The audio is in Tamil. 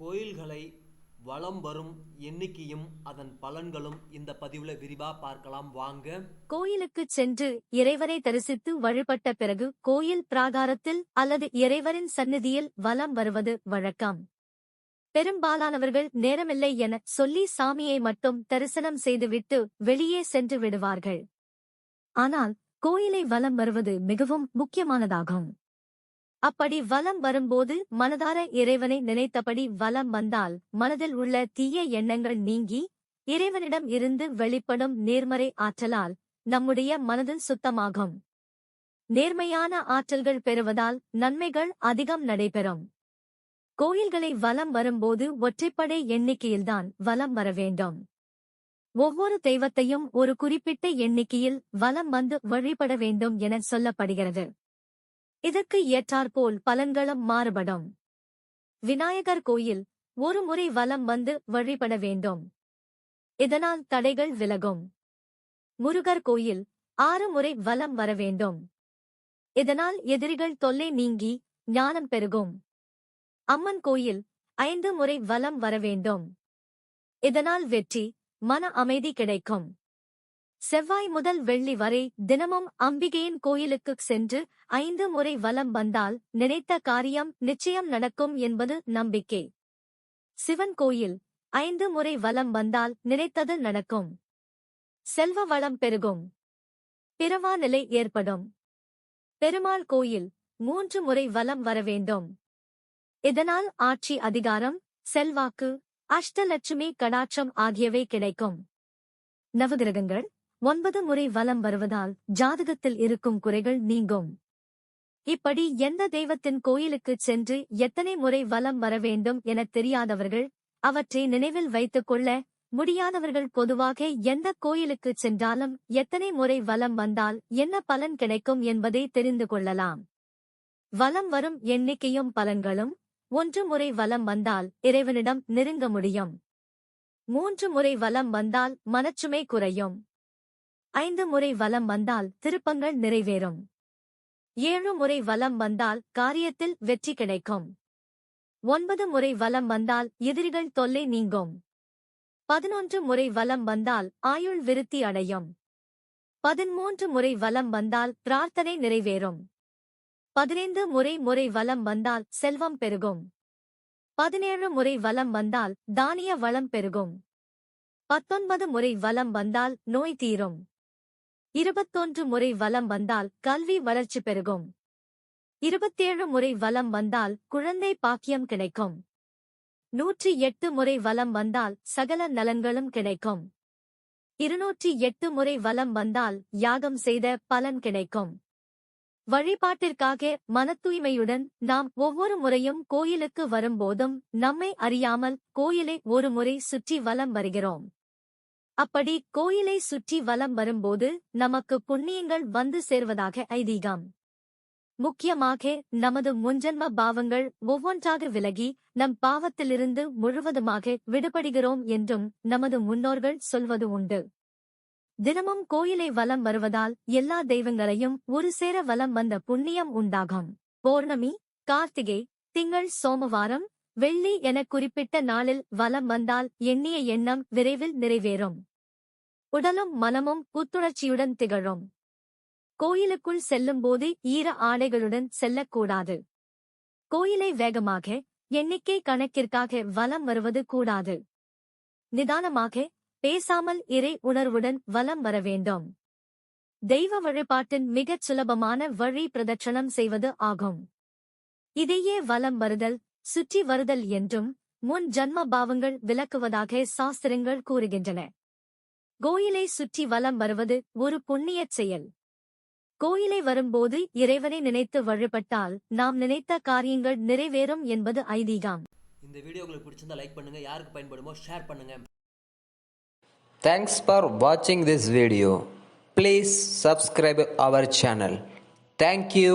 கோயில்களை வலம் வரும் எண்ணிக்கையும் அதன் பலன்களும் இந்த பதிவுல விரிவா பார்க்கலாம் வாங்க. கோயிலுக்கு சென்று இறைவனை தரிசித்து வழிபட்ட பிறகு கோயில் பிராகாரத்தில் அல்லது இறைவரின் சந்நிதியில் வலம் வருவது வழக்கம். பெரும்பாலானவர்கள் நேரமில்லை என சொல்லி சாமியை மட்டும் தரிசனம் செய்துவிட்டு வெளியே சென்று விடுவார்கள். ஆனால் கோயிலை வலம் வருவது மிகவும் முக்கியமானதாகும். அப்படி வலம் வரும்போது மனதார இறைவனை நினைத்தபடி வலம் வந்தால் மனதில் உள்ள தீய எண்ணங்கள் நீங்கி இறைவனிடம் இருந்து வெளிப்படும் நேர்மறை ஆற்றலால் நம்முடைய மனது சுத்தமாகும். நேர்மையான ஆற்றல்கள் பெறுவதால் நன்மைகள் அதிகம் நடைபெறும். கோயில்களை வலம் வரும்போது ஒற்றைப்படை எண்ணிக்கையில்தான் வலம் வர வேண்டும். ஒவ்வொரு தெய்வத்தையும் ஒரு குறிப்பிட்ட எண்ணிக்கையில் வலம் வந்து வழிபட வேண்டும் என சொல்லப்படுகிறது. இதற்கு ஏற்றாற்போல் பலன்களும் மாறுபடும். விநாயகர் கோயில் ஒரு முறை வலம் வந்து வழிபட வேண்டும். இதனால் தடைகள் விலகும். முருகர் கோயில் 6 முறை வலம் வர வேண்டும். இதனால் எதிரிகள் தொல்லை நீங்கி ஞானம் பெருகும். அம்மன் கோயில் 5 முறை வலம் வர வேண்டும். இதனால் வெற்றி, மன அமைதி கிடைக்கும். செவ்வாய் முதல் வெள்ளி வரை தினமும் அம்பிகையின் கோயிலுக்குச் சென்று 5 முறை வலம் வந்தால் நினைத்த காரியம் நிச்சயம் நடக்கும் என்பது நம்பிக்கை. சிவன் கோயில் 5 முறை வலம் வந்தால் நினைத்தது நடக்கும். செல்வ வளம் பெருகும். பிறவா நிலை ஏற்படும். பெருமாள் கோயில் 3 முறை வலம் வர வேண்டும். இதனால் ஆட்சி அதிகாரம், செல்வாக்கு, அஷ்டலட்சுமி கடாட்சம் ஆகியவை கிடைக்கும். நவகிரகங்கள் 9 முறை வலம் வருவதால் ஜாதகத்தில் இருக்கும் குறைகள் நீங்கும். இப்படி எந்த தெய்வத்தின் கோயிலுக்குச் சென்று எத்தனை முறை வலம் வர வேண்டும் என தெரியாதவர்கள், அவற்றை நினைவில் வைத்துக் கொள்ள முடியாதவர்கள் பொதுவாக எந்த கோயிலுக்குச் சென்றாலும் எத்தனை முறை வலம் வந்தால் என்ன பலன் கிடைக்கும் என்பதை தெரிந்து கொள்ளலாம். வலம் வரும் எண்ணிக்கையும் பலன்களும் 1 முறை வலம் வந்தால் இறைவனிடம் நெருங்க முடியும். 3 முறை வலம் வந்தால் மனச்சுமை குறையும். 5 முறை வலம் வந்தால் திருப்பங்கள் நிறைவேறும். 7 முறை வலம் வந்தால் காரியத்தில் வெற்றி கிடைக்கும். 9 முறை வலம் வந்தால் எதிரிகள் தொல்லை நீங்கும். 11 முறை வலம் வந்தால் ஆயுள் விருத்தி அடையும். 13 முறை வலம் வந்தால் பிரார்த்தனை நிறைவேறும். 15 முறை வலம் வந்தால் செல்வம் பெருகும். 17 முறை வலம் வந்தால் தானிய வளம் பெருகும். 19 முறை வலம் வந்தால் நோய் தீரும். 21 முறை வலம் வந்தால் கல்வி வளர்ச்சி பெருகும். 27 முறை வலம் வந்தால் குழந்தை பாக்கியம் கிடைக்கும். 108 முறை வலம் வந்தால் சகல நலன்களும் கிடைக்கும். 208 முறை வலம் வந்தால் யாகம் செய்த பலன் கிடைக்கும். வழிபாட்டிற்காக மன தூய்மையுடன் நாம் ஒவ்வொரு முறையும் கோயிலுக்கு வரும்போதும் நம்மை அறியாமல் கோயிலை ஒரு முறை சுற்றி வலம் வருகிறோம். அப்படி கோயிலை சுற்றி வலம் வரும்போது நமக்கு புண்ணியங்கள் வந்து சேர்வதாக ஐதீகம். முக்கியமாக நமது முன்ஜன்ம பாவங்கள் ஒவ்வொன்றாக விலகி நம் பாவத்திலிருந்து முழுவதுமாக விடுபடுகிறோம் என்றும் நமது முன்னோர்கள் சொல்வது உண்டு. தினமும் கோயிலை வலம் வருவதால் எல்லா தெய்வங்களையும் ஒரு சேர வலம் வந்த புண்ணியம் உண்டாகும். பௌர்ணமி, கார்த்திகை, திங்கள், சோமவாரம், வெள்ளி என குறிப்பிட்ட நாளில் வலம் வந்தால் எண்ணிய எண்ணம் விரைவில் நிறைவேறும். உடலும் மனமும் புத்துணர்ச்சியுடன் திகழும். கோயிலுக்குள் செல்லும்போது ஈர ஆடைகளுடன் செல்லக்கூடாது. கோயிலை வேகமாக, எண்ணிக்கை கணக்கிற்காக வலம் வருவது கூடாது. நிதானமாக, பேசாமல் இறை உணர்வுடன் வலம் வர வேண்டும். தெய்வ வழிபாட்டின் மிகச் சுலபமான வழி பிரதட்சணம் செய்வது ஆகும். இதையே வலம் வருதல், சுற்றி வருதல் என்றும் முன் ஜன்ம பாவங்கள் விளக்குவதாக சாஸ்திரங்கள் கூறுகின்றன. கோயிலை சுற்றி வலம் வருவது ஒரு புண்ணியச் செயல். கோயிலை வரும்போது இறைவனை நினைத்து வழிபட்டால் நாம் நினைத்த காரியங்கள் நிறைவேறும் என்பது ஐதீகம். இந்த வீடியோ உங்களுக்கு பிடிச்சிருந்தா லைக் பண்ணுங்க, யாருக்கு பயன்படுமோ ஷேர் பண்ணுங்க. Thanks for watching this video. Please subscribe our channel. Thank you.